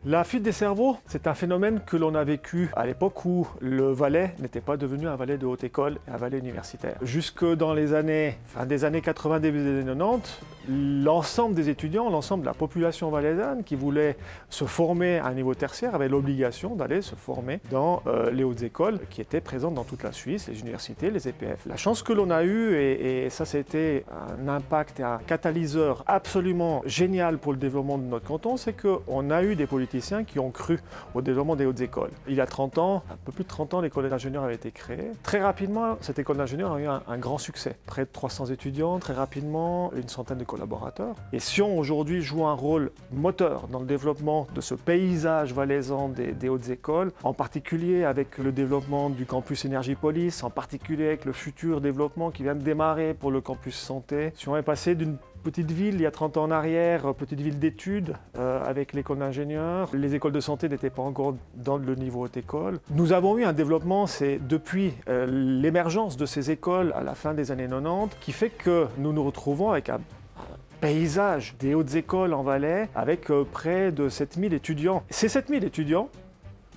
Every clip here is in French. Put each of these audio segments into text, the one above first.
La fuite des cerveaux, c'est un phénomène que l'on a vécu à l'époque où le Valais n'était pas devenu un Valais de haute école et un Valais universitaire. Jusque dans les années, fin des années 80, début des années 90, l'ensemble des étudiants, l'ensemble de la population valaisanne qui voulait se former à un niveau tertiaire avait l'obligation d'aller se former dans les hautes écoles qui étaient présentes dans toute la Suisse, les universités, les EPF. La chance que l'on a eue, et ça c'était un impact et un catalyseur absolument génial pour le développement de notre canton, c'est qu'on a eu des politiciens qui ont cru au développement des hautes écoles. Il y a 30 ans, un peu plus de 30 ans, l'école d'ingénieurs avait été créée. Très rapidement, cette école d'ingénieurs a eu un grand succès. Près de 300 étudiants, très rapidement, une centaine de collaborateurs. Et Sion, aujourd'hui, joue un rôle moteur dans le développement de ce paysage valaisan des hautes écoles, en particulier avec le développement du campus Énergie-Police, en particulier avec le futur développement qui vient de démarrer pour le campus santé. Sion est passé d'une petite ville, il y a 30 ans en arrière, petite ville d'études avec l'école d'ingénieurs. Les écoles de santé n'étaient pas encore dans le niveau haute école. Nous avons eu un développement, c'est depuis l'émergence de ces écoles à la fin des années 90, qui fait que nous nous retrouvons avec un paysage des hautes écoles en Valais avec près de 7000 étudiants. Ces 7000 étudiants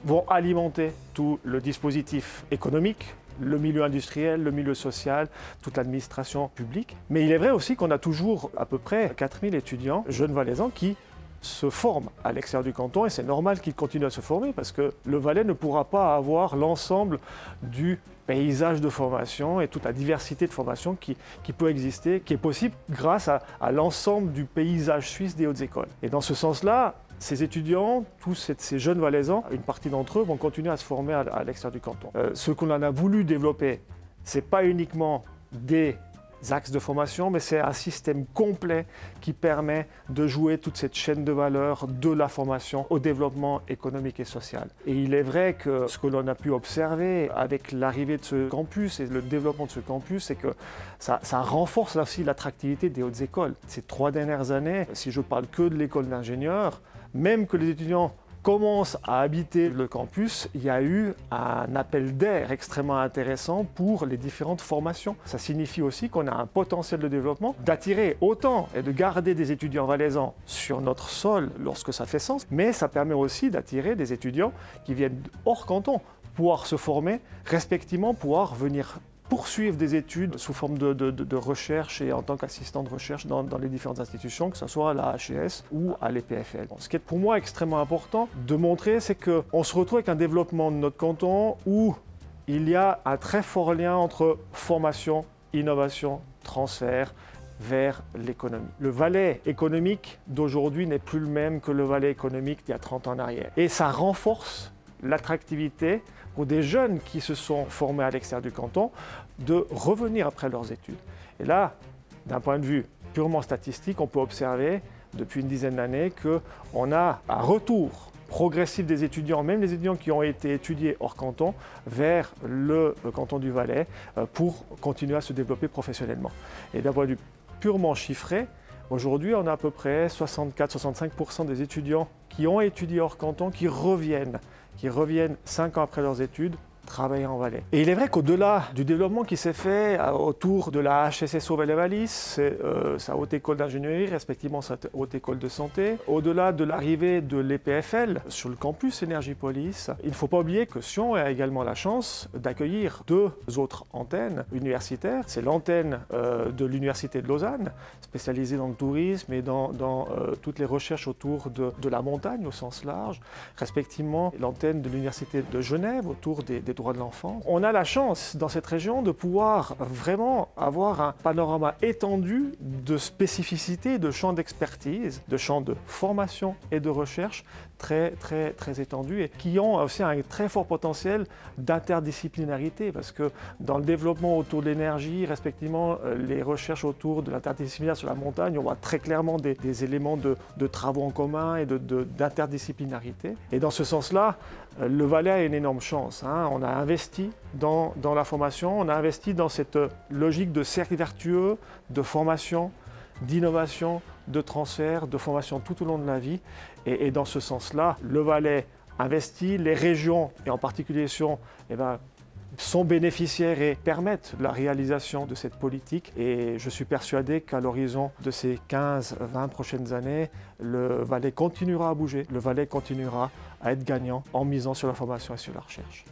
vont alimenter tout le dispositif économique, le milieu industriel, le milieu social, toute l'administration publique. Mais il est vrai aussi qu'on a toujours à peu près 4000 étudiants, jeunes valaisans, qui se forment à l'extérieur du canton, et c'est normal qu'ils continuent à se former parce que le Valais ne pourra pas avoir l'ensemble du paysage de formation et toute la diversité de formation qui peut exister, qui est possible grâce à l'ensemble du paysage suisse des hautes écoles. Et dans ce sens-là, ces étudiants, tous ces jeunes valaisans, une partie d'entre eux vont continuer à se former à l'extérieur du canton. Ce qu'on en a voulu développer, ce n'est pas uniquement des axes de formation, mais c'est un système complet qui permet de jouer toute cette chaîne de valeur de la formation au développement économique et social. Et il est vrai que ce que l'on a pu observer avec l'arrivée de ce campus et le développement de ce campus, c'est que ça renforce aussi l'attractivité des hautes écoles. Ces 3 dernières années, si je parle que de l'école d'ingénieurs, même que les étudiants commencent à habiter le campus, il y a eu un appel d'air extrêmement intéressant pour les différentes formations. Ça signifie aussi qu'on a un potentiel de développement d'attirer autant et de garder des étudiants valaisans sur notre sol lorsque ça fait sens, mais ça permet aussi d'attirer des étudiants qui viennent hors canton, pouvoir se former, respectivement pouvoir venir poursuivre des études sous forme de recherche et en tant qu'assistant de recherche dans les différentes institutions, que ce soit à la HES ou à l'EPFL. Ce qui est pour moi extrêmement important de montrer, c'est qu'on se retrouve avec un développement de notre canton où il y a un très fort lien entre formation, innovation, transfert vers l'économie. Le Valais économique d'aujourd'hui n'est plus le même que le Valais économique d'il y a 30 ans en arrière. Et ça renforce l'attractivité pour des jeunes qui se sont formés à l'extérieur du canton de revenir après leurs études. Et là, d'un point de vue purement statistique, on peut observer depuis une dizaine d'années qu'on a un retour progressif des étudiants, même les étudiants qui ont été étudiés hors canton, vers le canton du Valais pour continuer à se développer professionnellement. Et d'un point de vue purement chiffré, aujourd'hui, on a à peu près 64-65% des étudiants qui ont étudié hors canton qui reviennent 5 ans après leurs études, travailler en Valais. Et il est vrai qu'au-delà du développement qui s'est fait autour de la HSSO Valais-Wallis, sa haute école d'ingénierie, respectivement sa haute école de santé, au-delà de l'arrivée de l'EPFL sur le campus Énergie-Police, il ne faut pas oublier que Sion a également la chance d'accueillir 2 autres antennes universitaires. C'est l'antenne de l'Université de Lausanne, spécialisée dans le tourisme et dans toutes les recherches autour de la montagne au sens large, respectivement l'antenne de l'Université de Genève autour des droits de l'enfant. On a la chance dans cette région de pouvoir vraiment avoir un panorama étendu de spécificités, de champs d'expertise, de champs de formation et de recherche très étendus et qui ont aussi un très fort potentiel d'interdisciplinarité parce que dans le développement autour de l'énergie, respectivement les recherches autour de l'interdisciplinaire sur la montagne, on voit très clairement des éléments de travaux en commun et d'interdisciplinarité. Et dans ce sens-là, le Valais a une énorme chance. On a investi dans la formation, on a investi dans cette logique de cercle vertueux, de formation, d'innovation, de transfert, de formation tout au long de la vie. Et dans ce sens-là, le Valais investit, les régions, et en particulier Sion, sont bénéficiaires et permettent la réalisation de cette politique. Et je suis persuadé qu'à l'horizon de ces 15-20 prochaines années, le Valais continuera à bouger, le Valais continuera à être gagnant en misant sur la formation et sur la recherche.